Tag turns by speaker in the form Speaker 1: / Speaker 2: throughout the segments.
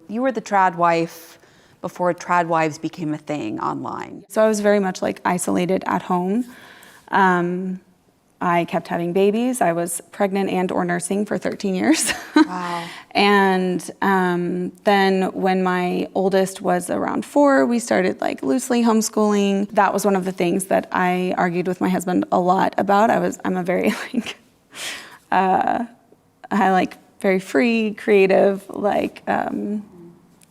Speaker 1: You were the trad wife before trad wives became a thing online.
Speaker 2: So I was very much like isolated at home. I kept having babies. I was pregnant and or nursing for 13 years.
Speaker 1: Wow.
Speaker 2: And then when my oldest was around 4, we started like loosely homeschooling. That was one of the things that I argued with my husband a lot about. I'm a very very free, creative,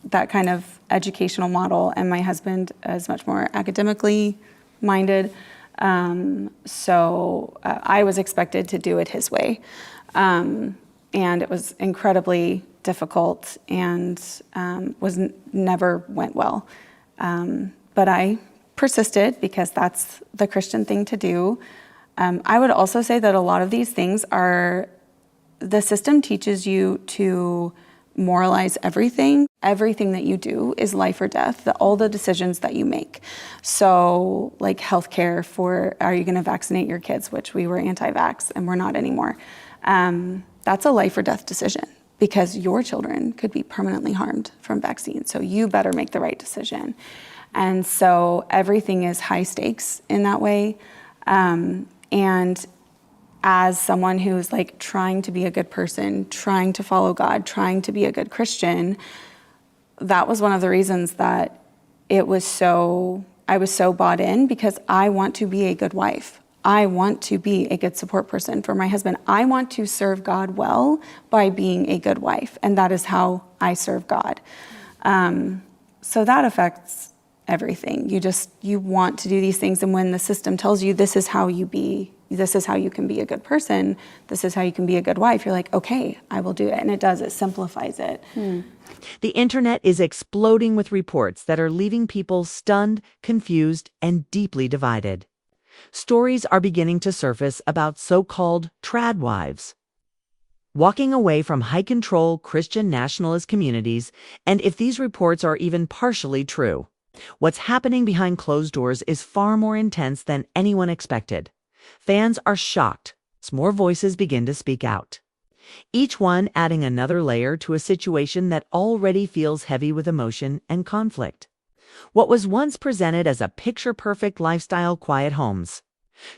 Speaker 2: that kind of educational model. And my husband is much more academically minded. So I was expected to do it his way. And it was incredibly difficult and never went well. But I persisted because that's the Christian thing to do. I would also say that a lot of these things the system teaches you to moralize everything. Everything that you do is life or death, all the decisions that you make. So like healthcare are you gonna vaccinate your kids, which we were anti-vax and we're not anymore. That's a life or death decision because your children could be permanently harmed from vaccines. So you better make the right decision. And so everything is high stakes in that way. And as someone who's like trying to be a good person, trying to follow God, trying to be a good Christian, that was one of the reasons that I was so bought in, because I want to be a good wife. I want to be a good support person for my husband. I want to serve God well by being a good wife, and that is how I serve God. So that affects everything. You want to do these things, and when the system tells you this is how you can be a good person, this is how you can be a good wife, you're like, okay, I will do it. And it simplifies it.
Speaker 3: The internet is exploding with reports that are leaving people stunned, confused, and deeply divided. Stories are beginning to surface about so-called trad wives, walking away from high-control Christian nationalist communities, and if these reports are even partially true, what's happening behind closed doors is far more intense than anyone expected. Fans are shocked as more voices begin to speak out, each one adding another layer to a situation that already feels heavy with emotion and conflict. What was once presented as a picture-perfect lifestyle, quiet homes,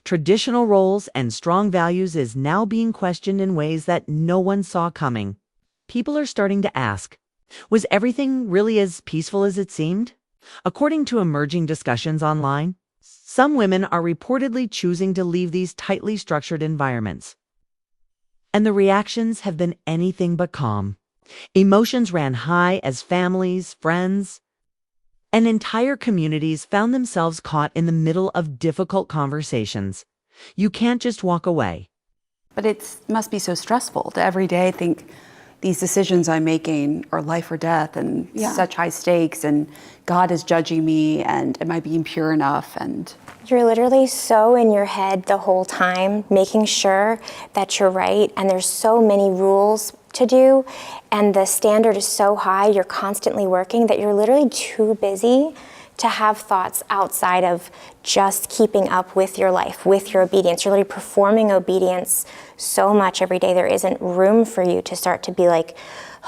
Speaker 3: traditional roles, and strong values is now being questioned in ways that no one saw coming. People are starting to ask, was everything really as peaceful as it seemed? According to emerging discussions online, some women are reportedly choosing to leave these tightly structured environments. And the reactions have been anything but calm. Emotions ran high as families, friends, and entire communities found themselves caught in the middle of difficult conversations. You can't just walk away.
Speaker 1: But it must be so stressful to every day think these decisions I'm making are life or death and such high stakes, and God is judging me, and am I being pure enough? And
Speaker 4: you're literally so in your head the whole time, making sure that you're right, and there's so many rules to do, and the standard is so high, you're constantly working, that you're literally too busy to have thoughts outside of just keeping up with your life, with your obedience. You're literally performing obedience so much every day, there isn't room for you to start to be like,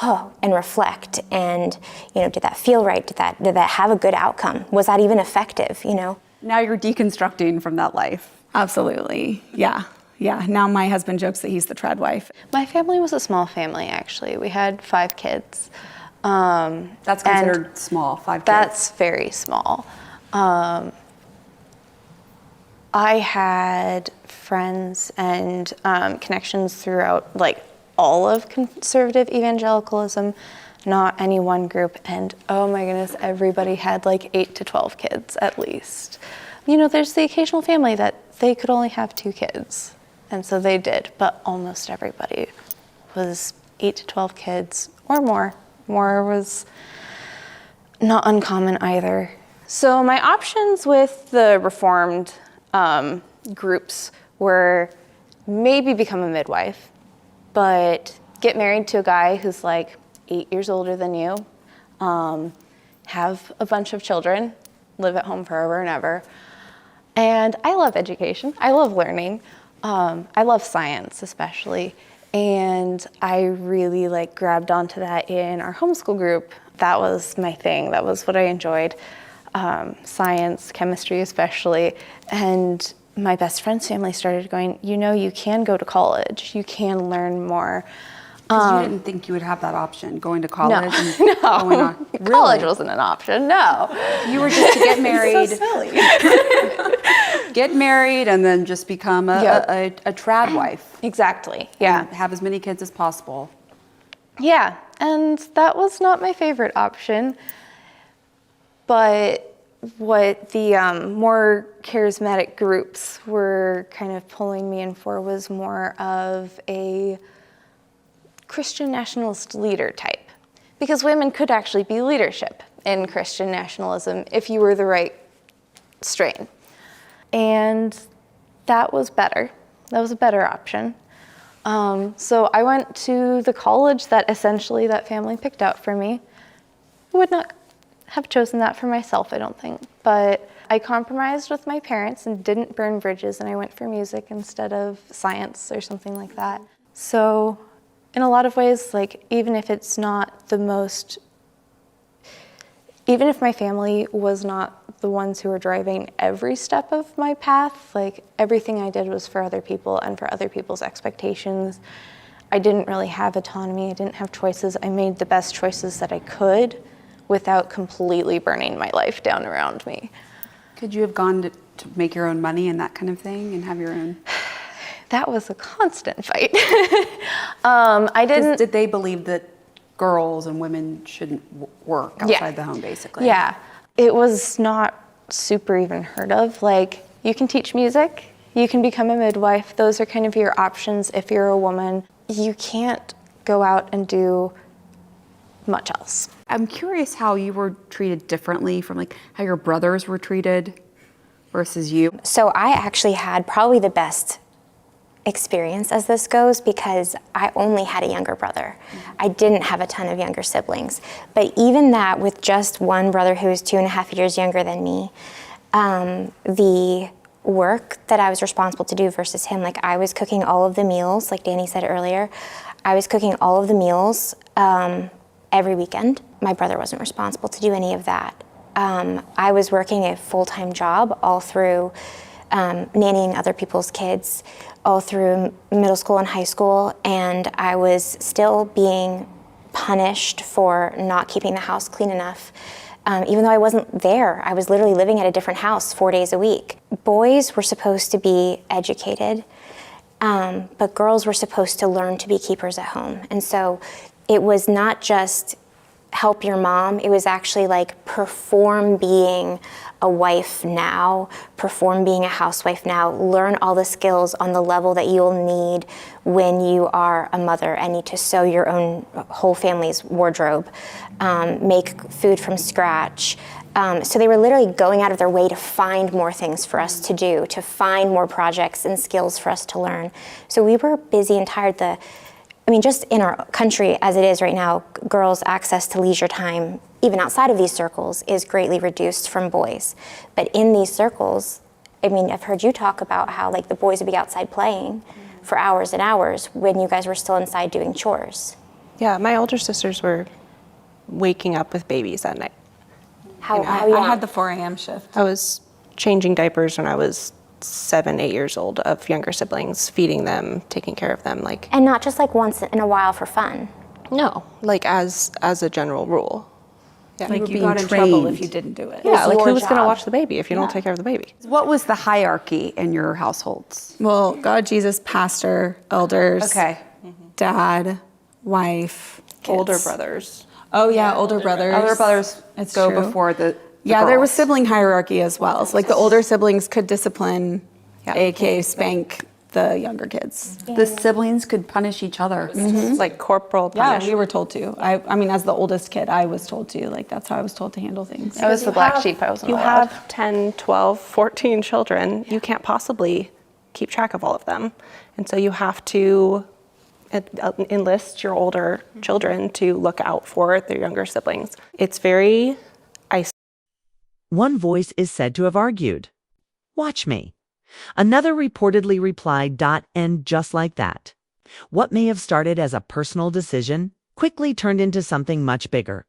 Speaker 4: oh, and reflect, and, did that feel right? Did that have a good outcome? Was that even effective,
Speaker 1: Now you're deconstructing from that life.
Speaker 2: Absolutely, yeah. Now my husband jokes that he's the trad wife.
Speaker 5: My family was a small family, actually. We had 5 kids.
Speaker 1: That's considered small, 5 kids.
Speaker 5: That's very small. I had friends and connections throughout, all of conservative evangelicalism, not any one group. And oh my goodness, everybody had 8 to 12 kids at least. There's the occasional family that they could only have 2 kids. And so they did, but almost everybody was 8 to 12 kids or more. More was not uncommon either. So my options with the Reformed groups were maybe become a midwife, but get married to a guy who's 8 years older than you, have a bunch of children, live at home forever and ever. And I love education. I love learning. I love science especially. And I really like grabbed onto that in our homeschool group. That was my thing. That was what I enjoyed. Science, chemistry especially. And my best friend's family started going, you can go to college. You can learn more.
Speaker 1: Because you didn't think you would have that option, going to college and
Speaker 5: No,
Speaker 1: going on. Really?
Speaker 5: College wasn't an option, no.
Speaker 1: You were just to get married,
Speaker 5: So silly.
Speaker 1: get married, and then just become a trad wife.
Speaker 5: Exactly, yeah.
Speaker 1: And have as many kids as possible.
Speaker 5: Yeah, and that was not my favorite option. But what the more charismatic groups were kind of pulling me in for was more of a Christian nationalist leader type. Because women could actually be leadership in Christian nationalism if you were the right strain. And that was better. That was a better option. So I went to the college that essentially that family picked out for me. I would not have chosen that for myself, I don't think. But I compromised with my parents and didn't burn bridges, and I went for music instead of science or something like that. So in a lot of ways, like even if it's not the most, even if my family was not the ones who were driving every step of my path, like everything I did was for other people and for other people's expectations. I didn't really have autonomy. I didn't have choices. I made the best choices that I could without completely burning my life down around me.
Speaker 1: Could you have gone to make your own money and that kind of thing and have your own?
Speaker 5: That was a constant fight. I didn't.
Speaker 1: Did they believe that girls and women shouldn't work outside the home, basically?
Speaker 5: Yeah. It was not super even heard of. Like, you can teach music, you can become a midwife. Those are kind of your options if you're a woman. You can't go out and do much else.
Speaker 1: I'm curious how you were treated differently from like how your brothers were treated versus you.
Speaker 4: So I actually had probably the best experience as this goes because I only had a younger brother. I didn't have a ton of younger siblings. But even that, with just one brother who was 2.5 years younger than me, the work that I was responsible to do versus him, like I was cooking all of the meals, like Danny said earlier, I was cooking all of the meals every weekend. My brother wasn't responsible to do any of that. I was working a full-time job all through nannying other people's kids, all through middle school and high school, and I was still being punished for not keeping the house clean enough. Even though I wasn't there, I was literally living at a different house 4 days a week. Boys were supposed to be educated, but girls were supposed to learn to be keepers at home. And so it was not just help your mom, it was actually like perform being a wife now, perform being a housewife now, learn all the skills on the level that you'll need when you are a mother and need to sew your own whole family's wardrobe, make food from scratch. So they were literally going out of their way to find more things for us to do, to find more projects and skills for us to learn. So we were busy and tired. Just in our country as it is right now, girls' access to leisure time, even outside of these circles, is greatly reduced from boys. But in these circles, I've heard you talk about how like the boys would be outside playing for hours and hours when you guys were still inside doing chores.
Speaker 6: Yeah, my older sisters were waking up with babies at night.
Speaker 4: How
Speaker 2: I had the 4 a.m. shift.
Speaker 6: I was changing diapers when I was 7, 8 years old of younger siblings, feeding them, taking care of them, like.
Speaker 4: And not just like once in a while for fun.
Speaker 6: No, like as a general rule. Yeah.
Speaker 2: Like you
Speaker 1: being
Speaker 2: got in trouble
Speaker 1: trained.
Speaker 2: if you didn't do it.
Speaker 6: Yeah, like
Speaker 4: your
Speaker 6: who was going to
Speaker 4: job.
Speaker 6: watch the baby if you don't take care of the baby?
Speaker 1: What was the hierarchy in your households?
Speaker 2: Well, God, Jesus, pastor, elders,
Speaker 1: Okay.
Speaker 2: dad, wife, kids.
Speaker 6: Older brothers.
Speaker 2: Oh yeah, older brothers.
Speaker 1: Other brothers
Speaker 2: It's
Speaker 1: go
Speaker 2: true.
Speaker 1: before the
Speaker 2: Yeah, there was
Speaker 1: girls.
Speaker 2: sibling hierarchy as well. So like the older siblings could discipline,
Speaker 6: Yeah.
Speaker 2: aka spank the younger kids.
Speaker 1: The siblings could punish each other.
Speaker 6: Like corporal
Speaker 2: Yeah,
Speaker 6: punishment.
Speaker 2: we were told to. I mean, as the oldest kid, I was told to. Like that's how I was told to handle things.
Speaker 5: I was the black sheep. I wasn't
Speaker 6: You
Speaker 5: allowed.
Speaker 6: have 10, 12, 14 children. You can't possibly keep track of all of them. And so you have to enlist your older children to look out for their younger siblings. It's very isolating.
Speaker 3: One voice is said to have argued, "Watch me." Another reportedly replied, "End just like that." What may have started as a personal decision quickly turned into something much bigger.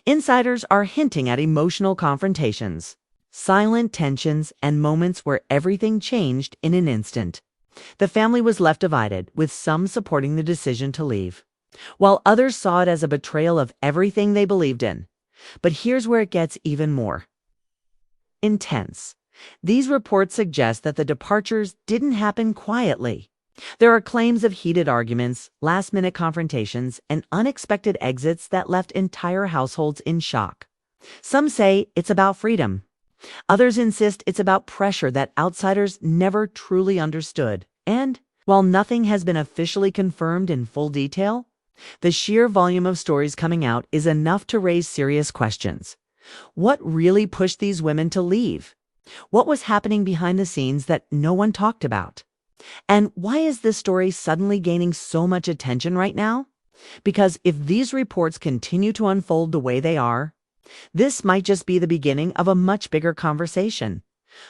Speaker 3: Insiders are hinting at emotional confrontations, silent tensions, and moments where everything changed in an instant. The family was left divided, with some supporting the decision to leave, while others saw it as a betrayal of everything they believed in. But here's where it gets even more intense. These reports suggest that the departures didn't happen quietly. There are claims of heated arguments, last-minute confrontations, and unexpected exits that left entire households in shock. Some say it's about freedom. Others insist it's about pressure that outsiders never truly understood. And while nothing has been officially confirmed in full detail, the sheer volume of stories coming out is enough to raise serious questions. What really pushed these women to leave? What was happening behind the scenes that no one talked about? And why is this story suddenly gaining so much attention right now? Because if these reports continue to unfold the way they are, this might just be the beginning of a much bigger conversation.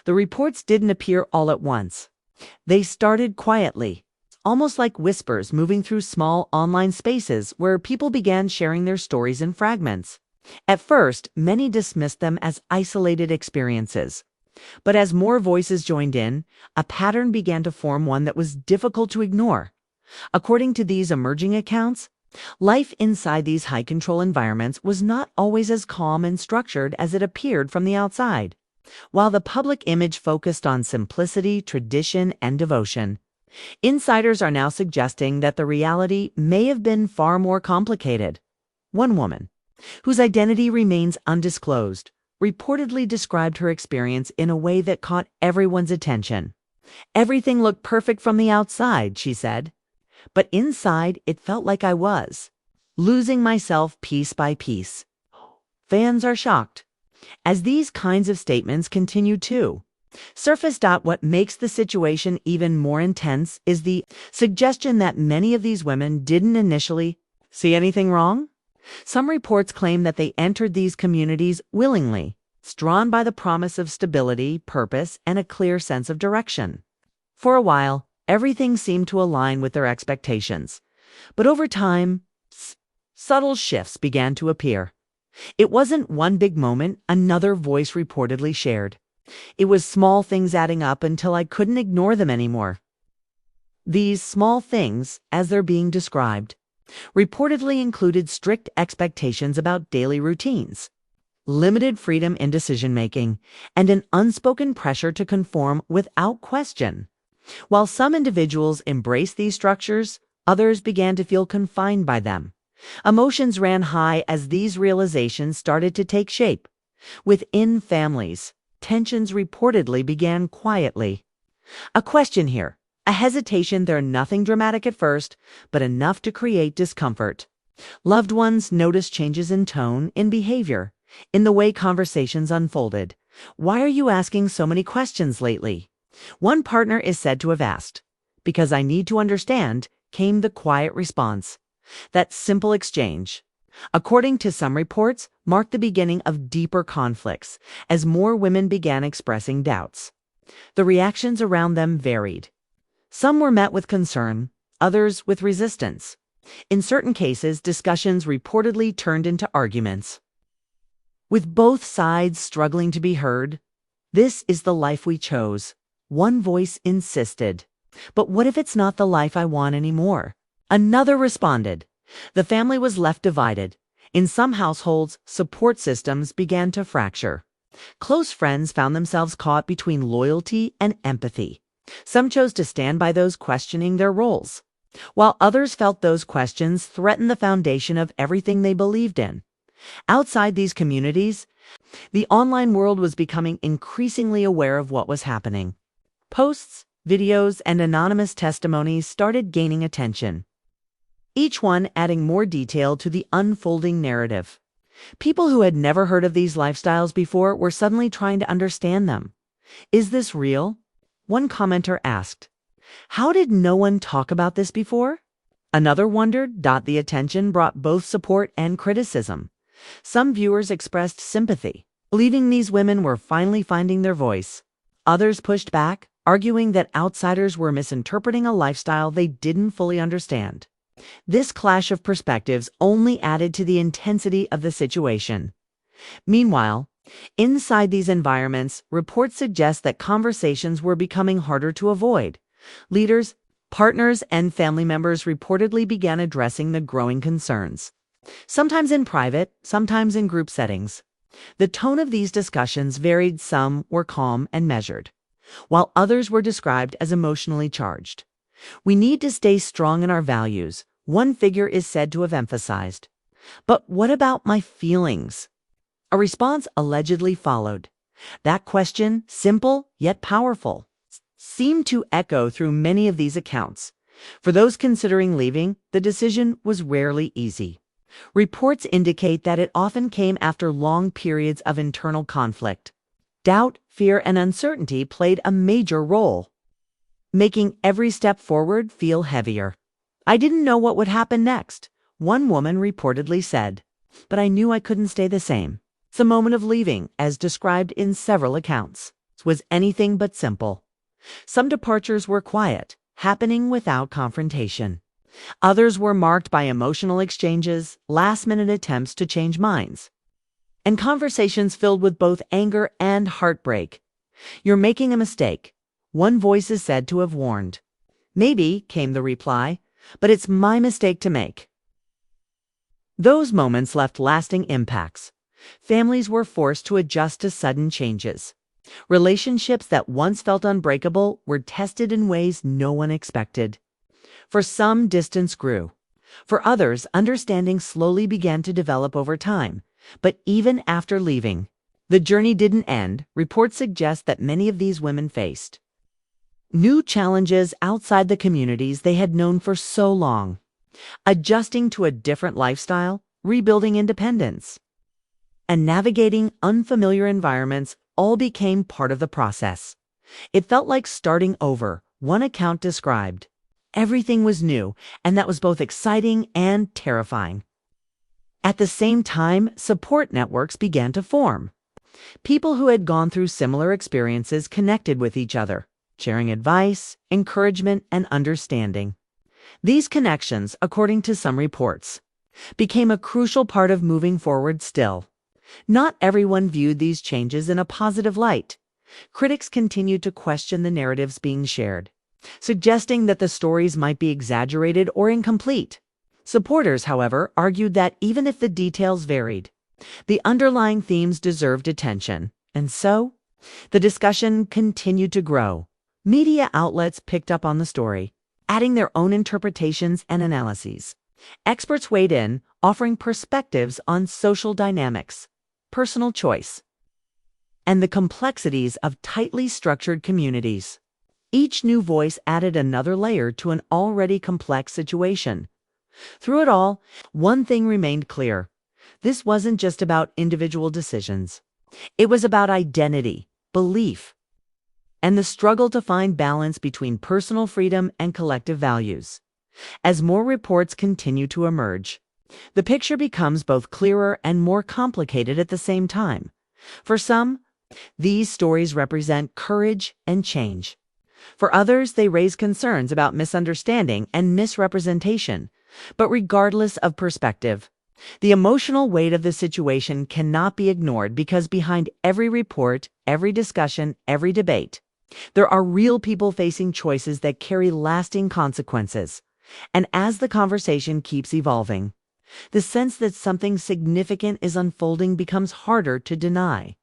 Speaker 3: The reports didn't appear all at once. They started quietly, almost like whispers moving through small online spaces where people began sharing their stories in fragments. At first, many dismissed them as isolated experiences. But as more voices joined in, a pattern began to form, one that was difficult to ignore. According to these emerging accounts, life inside these high-control environments was not always as calm and structured as it appeared from the outside. While the public image focused on simplicity, tradition, and devotion, insiders are now suggesting that the reality may have been far more complicated. One woman, whose identity remains undisclosed, reportedly described her experience in a way that caught everyone's attention. "Everything looked perfect from the outside," she said, "but inside it felt like I was losing myself piece by piece." Fans are shocked. As these kinds of statements continue to surface, what makes the situation even more intense is the suggestion that many of these women didn't initially see anything wrong. Some reports claim that they entered these communities willingly, drawn by the promise of stability, purpose, and a clear sense of direction. For a while, everything seemed to align with their expectations. But over time, subtle shifts began to appear. It wasn't one big moment, another voice reportedly shared. It was small things adding up until I couldn't ignore them anymore. These small things, as they're being described, reportedly included strict expectations about daily routines, limited freedom in decision-making, and an unspoken pressure to conform without question. While some individuals embraced these structures, others began to feel confined by them. Emotions ran high as these realizations started to take shape. Within families, tensions reportedly began quietly. A question here. A hesitation there, nothing dramatic at first, but enough to create discomfort. Loved ones noticed changes in tone, in behavior, in the way conversations unfolded. "Why are you asking so many questions lately?" One partner is said to have asked. "Because I need to understand," came the quiet response. That simple exchange, according to some reports, marked the beginning of deeper conflicts as more women began expressing doubts. The reactions around them varied. Some were met with concern, others with resistance. In certain cases, discussions reportedly turned into arguments. With both sides struggling to be heard, "This is the life we chose," one voice insisted. "But what if it's not the life I want anymore?" Another responded. The family was left divided. In some households, support systems began to fracture. Close friends found themselves caught between loyalty and empathy. Some chose to stand by those questioning their roles, while others felt those questions threatened the foundation of everything they believed in. Outside these communities, the online world was becoming increasingly aware of what was happening. Posts, videos, and anonymous testimonies started gaining attention, each one adding more detail to the unfolding narrative. People who had never heard of these lifestyles before were suddenly trying to understand them. "Is this real?" One commenter asked. "How did no one talk about this before?" Another wondered. The attention brought both support and criticism. Some viewers expressed sympathy, believing these women were finally finding their voice. Others pushed back, arguing that outsiders were misinterpreting a lifestyle they didn't fully understand. This clash of perspectives only added to the intensity of the situation. Meanwhile, inside these environments, reports suggest that conversations were becoming harder to avoid. Leaders, partners, and family members reportedly began addressing the growing concerns, sometimes in private, sometimes in group settings. The tone of these discussions varied. Some were calm and measured, while others were described as emotionally charged. "We need to stay strong in our values," one figure is said to have emphasized. "But what about my feelings?" A response allegedly followed. That question, simple yet powerful, seemed to echo through many of these accounts. For those considering leaving, the decision was rarely easy. Reports indicate that it often came after long periods of internal conflict. Doubt, fear, and uncertainty played a major role, making every step forward feel heavier. "I didn't know what would happen next," one woman reportedly said, "but I knew I couldn't stay the same." The moment of leaving, as described in several accounts, was anything but simple. Some departures were quiet, happening without confrontation. Others were marked by emotional exchanges, last-minute attempts to change minds, and conversations filled with both anger and heartbreak. "You're making a mistake," one voice is said to have warned. "Maybe," came the reply, "but it's my mistake to make." Those moments left lasting impacts. Families were forced to adjust to sudden changes. Relationships that once felt unbreakable were tested in ways no one expected. For some, distance grew. For others, understanding slowly began to develop over time. But even after leaving, the journey didn't end. Reports suggest that many of these women faced new challenges outside the communities they had known for so long. Adjusting to a different lifestyle, rebuilding independence, and navigating unfamiliar environments all became part of the process. It felt like starting over, one account described. Everything was new, and that was both exciting and terrifying. At the same time, support networks began to form. People who had gone through similar experiences connected with each other, sharing advice, encouragement, and understanding. These connections, according to some reports, became a crucial part of moving forward. Still, not everyone viewed these changes in a positive light. Critics continued to question the narratives being shared, suggesting that the stories might be exaggerated or incomplete. Supporters, however, argued that even if the details varied, the underlying themes deserved attention, and so the discussion continued to grow. Media outlets picked up on the story, adding their own interpretations and analyses. Experts weighed in, offering perspectives on social dynamics, personal choice, and the complexities of tightly structured communities. Each new voice added another layer to an already complex situation. Through it all, one thing remained clear. This wasn't just about individual decisions. It was about identity, belief, and the struggle to find balance between personal freedom and collective values. As more reports continue to emerge, the picture becomes both clearer and more complicated at the same time. For some, these stories represent courage and change. For others, they raise concerns about misunderstanding and misrepresentation. But regardless of perspective, the emotional weight of the situation cannot be ignored, because behind every report, every discussion, every debate, there are real people facing choices that carry lasting consequences. And as the conversation keeps evolving, the sense that something significant is unfolding becomes harder to deny.